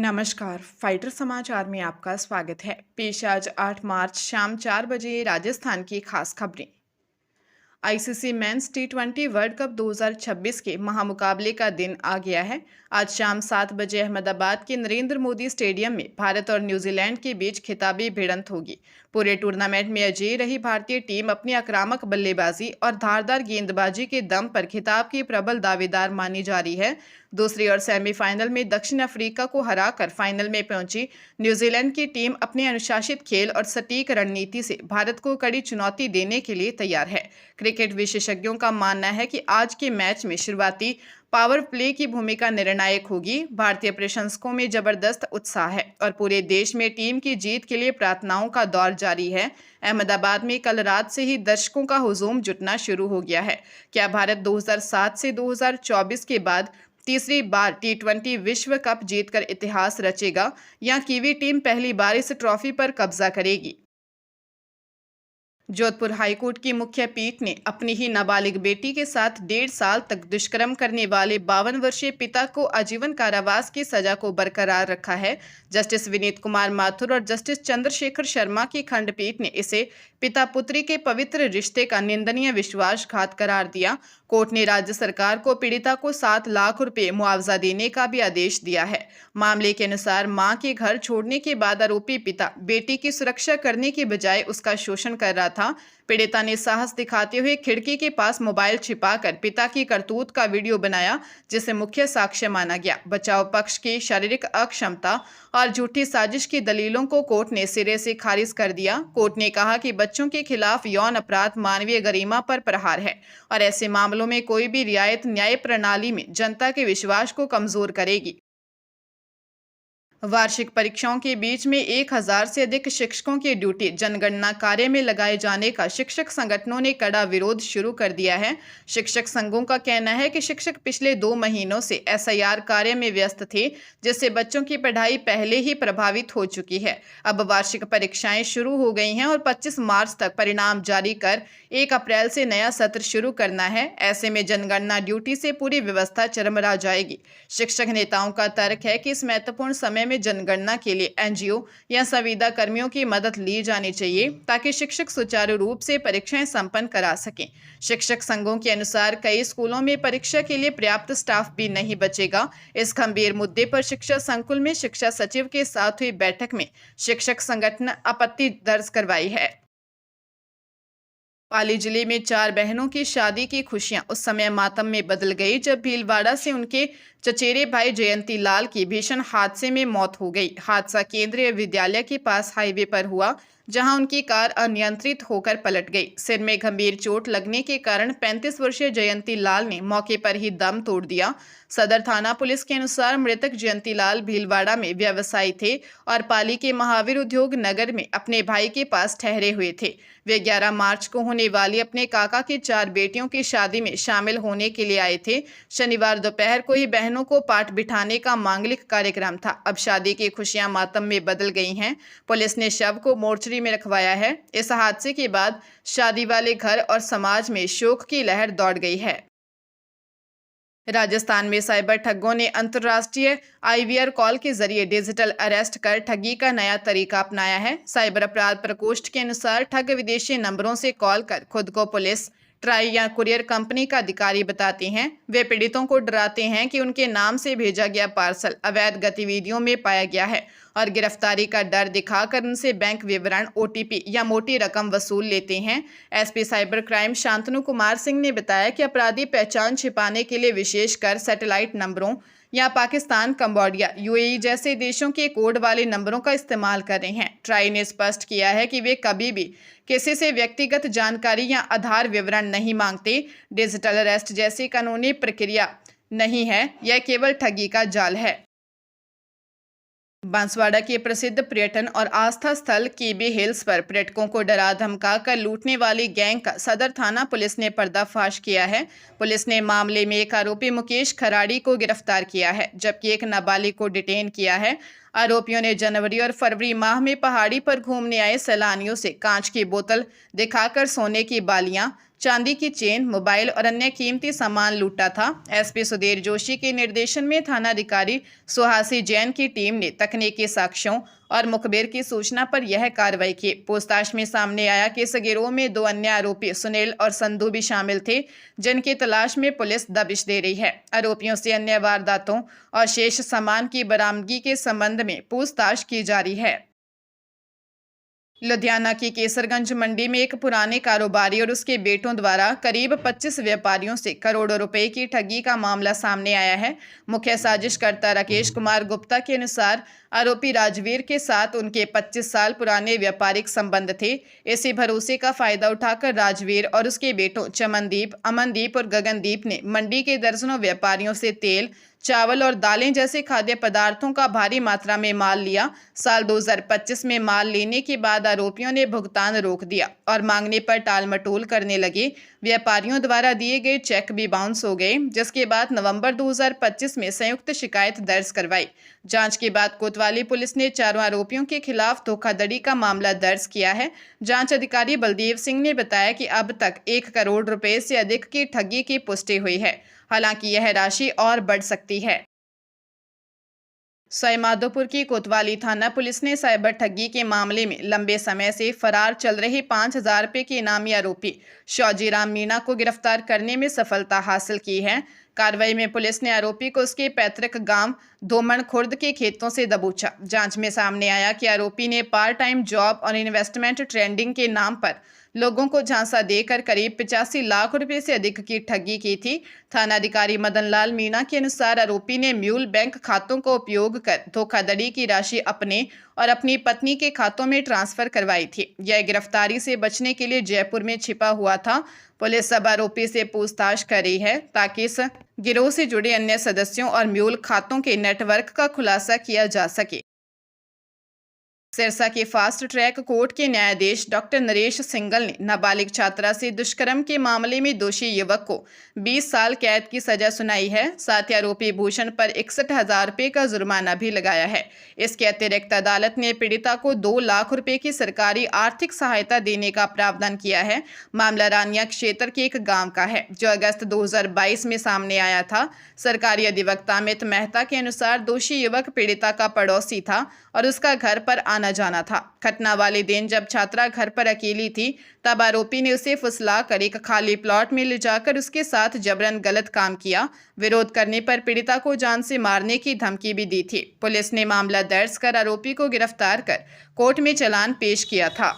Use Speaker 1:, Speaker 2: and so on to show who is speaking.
Speaker 1: नमस्कार। फाइटर समाचार में आपका स्वागत है। पेश आज 8 मार्च शाम 4 बजे राजस्थान की खास खबरें। आईसीसी मेंस टी20 वर्ल्ड कप 2026 के महामुकाबले का दिन आ गया है। आज शाम 7 बजे अहमदाबाद के नरेंद्र मोदी स्टेडियम में भारत और न्यूजीलैंड के बीच खिताबी भिड़ंत होगी। पूरे टूर्नामेंट में अजेय रही भारतीय टीम अपनी आक्रामक बल्लेबाजी और धारदार गेंदबाजी के दम पर खिताब की प्रबल दावेदार मानी जा रही है। दूसरी ओर सेमीफाइनल में दक्षिण अफ्रीका को हराकर फाइनल में पहुंची न्यूजीलैंड की टीम अपने अनुशासित खेल और सटीक रणनीति से भारत को कड़ी चुनौती देने के लिए तैयार है। क्रिकेट विशेषज्ञों का मानना है कि आज के मैच में शुरुआती पावर प्ले की भूमिका निर्णायक होगी। भारतीय प्रशंसकों में जबरदस्त उत्साह है और पूरे देश में टीम की जीत के लिए प्रार्थनाओं का दौर जारी है। अहमदाबाद में कल रात से ही दर्शकों का हुजूम जुटना शुरू हो गया है। क्या भारत 2007 से 2024 के बाद तीसरी बार टी20 विश्व कप जीतकर इतिहास रचेगा या कीवी टीम पहली बार इस ट्रॉफी पर कब्जा करेगी? जोधपुर हाईकोर्ट की मुख्य पीठ ने अपनी ही नाबालिग बेटी के साथ 1.5 साल तक दुष्कर्म करने वाले 52 वर्षीय पिता को आजीवन कारावास की सजा को बरकरार रखा है। जस्टिस विनीत कुमार माथुर और जस्टिस चंद्रशेखर शर्मा की खंडपीठ ने इसे पिता पुत्री के पवित्र रिश्ते का निंदनीय विश्वासघात करार दिया। कोर्ट ने राज्य सरकार को पीड़िता को 7 लाख रुपए मुआवजा देने का भी आदेश दिया है। मामले के अनुसार मां के घर छोड़ने के बाद आरोपी पिता बेटी की सुरक्षा करने के बजाय उसका शोषण कर रहा था। पीड़िता ने साहस दिखाते हुए खिड़की के पास मोबाइल छिपाकर पिता की करतूत का वीडियो बनाया, जिसे मुख्य साक्ष्य माना गया। बचाव पक्ष की शारीरिक अक्षमता और झूठी साजिश की दलीलों को कोर्ट ने सिरे से खारिज कर दिया। कोर्ट ने कहा कि बच्चों के खिलाफ यौन अपराध मानवीय गरिमा पर प्रहार है और ऐसे मामलों में कोई भी रियायत न्याय प्रणाली में जनता के विश्वास को कमजोर करेगी। वार्षिक परीक्षाओं के बीच में 1000 से अधिक शिक्षकों की ड्यूटी जनगणना कार्य में लगाए जाने का शिक्षक संगठनों ने कड़ा विरोध शुरू कर दिया है। शिक्षक संघों का कहना है कि शिक्षक पिछले 2 महीनों से एसआईआर कार्य में व्यस्त थे, जिससे बच्चों की पढ़ाई पहले ही प्रभावित हो चुकी है। अब वार्षिक परीक्षाएं शुरू हो गई हैं और 25 मार्च तक परिणाम जारी कर 1 अप्रैल से नया सत्र शुरू करना है। ऐसे में जनगणना ड्यूटी से पूरी व्यवस्था चरमरा जाएगी। शिक्षक नेताओं का तर्क है कि इस महत्वपूर्ण समय में जनगणना के लिए एनजीओ या संविदा कर्मियों की मदद ली जानी चाहिए, ताकि शिक्षक सुचारू रूप से परीक्षाएं संपन्न करा सकें। शिक्षक संघों के अनुसार कई स्कूलों में परीक्षा के लिए पर्याप्त स्टाफ भी नहीं बचेगा। इस गंभीर मुद्दे पर शिक्षा संकुल में शिक्षा सचिव के साथ हुई बैठक में शिक्षक संगठन आपत्ति दर्ज करवाई है। पाली जिले में 4 बहनों की शादी की खुशियां उस समय मातम में बदल गई जब भीलवाड़ा से उनके चचेरे भाई जयंती लाल की भीषण हादसे में मौत हो गई। हादसा केंद्रीय विद्यालय के पास हाईवे पर हुआ, जहां उनकी कार अनियंत्रित होकर पलट गई। सिर में गंभीर चोट लगने के कारण 35 वर्षीय जयंती लाल ने मौके पर ही दम तोड़ दिया। सदर थाना पुलिस के अनुसार मृतक जयंती लाल भीलवाड़ा में व्यवसायी थे और पाली के महावीर उद्योग नगर में अपने भाई के पास ठहरे हुए थे। वे 11 मार्च को होने वाली अपने काका की 4 बेटियों की शादी में शामिल होने के लिए आए थे। शनिवार दोपहर को ही बहनों को पाठ बिठाने का मांगलिक कार्यक्रम था। अब शादी की खुशियां मातम में बदल गई हैं। पुलिस ने शव को मोर्चरी में रखवाया है। इस हादसे के बाद शादी वाले घर और समाज में शोक की लहर दौड़ गई है। राजस्थान में साइबर ठगों ने अंतर्राष्ट्रीय आईवीआर कॉल के जरिए डिजिटल अरेस्ट कर ठगी का नया तरीका अपनाया है। साइबर अपराध प्रकोष्ठ के अनुसार ठग विदेशी नंबरों से कॉल कर खुद को पुलिस, ट्राई या कुरियर कंपनी का अधिकारी बताते हैं। वे पीड़ितों को डराते हैं कि उनके नाम से भेजा गया पार्सल अवैध गतिविधियों में पाया गया है और गिरफ्तारी का डर दिखाकर उनसे बैंक विवरण, ओटीपी या मोटी रकम वसूल लेते हैं। SP cyber crime Shantanu Kumar Singh ने बताया कि अपराधी पहचान छिपाने के लिए विशेषकर सैटेलाइट नंबरों या पाकिस्तान, कंबोडिया, यूएई जैसे देशों के कोड वाले नंबरों का इस्तेमाल कर रहे हैं। ट्राई ने स्पष्ट किया है कि वे कभी भी किसी से व्यक्तिगत जानकारी या आधार विवरण नहीं मांगते। डिजिटल अरेस्ट जैसी कानूनी प्रक्रिया नहीं है, यह केवल ठगी का जाल है। बांसवाड़ा के प्रसिद्ध पर्यटन और आस्था स्थल केबी हिल्स पर पर्यटकों को डरा धमका कर लूटने वाली गैंग का सदर थाना पुलिस ने पर्दाफाश किया है। पुलिस ने मामले में एक आरोपी मुकेश खराड़ी को गिरफ्तार किया है, जबकि एक नाबालिग को डिटेन किया है। आरोपियों ने जनवरी और फरवरी माह में पहाड़ी पर घूमने आए सैलानियों से कांच की बोतल दिखाकर सोने की बालियां, चांदी की चेन, मोबाइल और अन्य कीमती सामान लूटा था। एसपी सुधीर जोशी के निर्देशन में थानाधिकारी सुहासी जैन की टीम ने तकनीकी साक्ष्यों और मुखबिर की सूचना पर यह कार्रवाई की। पूछताछ में सामने आया कि इस गिरोह में 2 अन्य आरोपी सुनील और संधू भी शामिल थे, जिनकी तलाश में पुलिस दबिश दे रही है। आरोपियों से अन्य वारदातों और शेष सामान की बरामदगी के संबंध में पूछताछ की जा रही है। लुधियाना की केसरगंज मंडी में एक पुराने कारोबारी और उसके बेटों द्वारा करीब 25 व्यापारियों से करोड़ों रुपए की ठगी का मामला सामने आया है। मुख्य साजिशकर्ता राकेश कुमार गुप्ता के अनुसार आरोपी राजवीर के साथ उनके 25 साल पुराने व्यापारिक संबंध थे। इसी भरोसे का फायदा उठाकर राजवीर और उसके बेटों चमनदीप, अमनदीप और गगनदीप ने मंडी के दर्जनों व्यापारियों से तेल, चावल और दालें जैसे खाद्य पदार्थों का भारी मात्रा में माल लिया। साल 2025 में माल लेने के बाद आरोपियों ने भुगतान रोक दिया और मांगने पर टाल मटोल करने लगे। व्यापारियों द्वारा दिए गए चेक भी बाउंस हो गए, जिसके बाद नवंबर 2025 में संयुक्त शिकायत दर्ज करवाई। जांच के बाद कोतवाली पुलिस ने चारों आरोपियों के खिलाफ धोखाधड़ी का मामला दर्ज किया है। जांच अधिकारी बलदेव सिंह ने बताया कि अब तक 1 करोड़ रुपए से अधिक की ठगी की पुष्टि हुई है। हालांकि यह राशि और बढ़ सकती है। सवाईमाधोपुर की कोतवाली थाना पुलिस ने साइबर ठगी के मामले में लंबे समय से फरार चल रहे 5,000 रुपये के इनामी आरोपी शौजीराम मीणा को गिरफ्तार करने में सफलता हासिल की है। कार्रवाई में पुलिस ने आरोपी को उसके पैतृक गांव धोमण खुर्द के खेतों से दबोचा। जांच में सामने आया कि आरोपी ने पार्ट टाइम जॉब और इन्वेस्टमेंट ट्रेडिंग के नाम पर लोगों को झांसा देकर करीब 85 लाख रुपए से अधिक की ठगी की थी। थानाधिकारी मदन लाल मीणा के अनुसार आरोपी ने म्यूल बैंक खातों का उपयोग कर धोखाधड़ी की राशि अपने और अपनी पत्नी के खातों में ट्रांसफर करवाई थी। यह गिरफ्तारी से बचने के लिए जयपुर में छिपा हुआ था। पुलिस सब आरोपी से पूछताछ कर रही है ताकि इस गिरोह से जुड़े अन्य सदस्यों और म्यूल खातों के नेटवर्क का खुलासा किया जा सके। सिरसा के फास्ट ट्रैक कोर्ट के न्यायाधीश डॉक्टर नरेश सिंगल ने नाबालिग छात्रा से दुष्कर्म के मामले में दोषी युवक को 20 साल कैद की सजा सुनाई है। साथ ही आरोपी भूषण पर 61,000 रुपये का जुर्माना भी लगाया है। इसके अतिरिक्त अदालत ने पीड़िता को 2 लाख रुपए की सरकारी आर्थिक सहायता देने का प्रावधान किया है। मामला रानिया क्षेत्र के एक गाँव का है, जो अगस्त 2022 में सामने आया था। सरकारी अधिवक्ता अमित मेहता के अनुसार दोषी युवक पीड़िता का पड़ोसी था और उसका घर पर आना जाना था। घटना वाले दिन जब छात्रा घर पर अकेली थी, तब आरोपी ने उसे फुसला कर एक खाली प्लॉट में ले जाकर उसके साथ जबरन गलत काम किया। विरोध करने पर पीड़िता को जान से मारने की धमकी भी दी थी। पुलिस ने मामला दर्ज कर आरोपी को गिरफ्तार कर कोर्ट में चालान पेश किया था।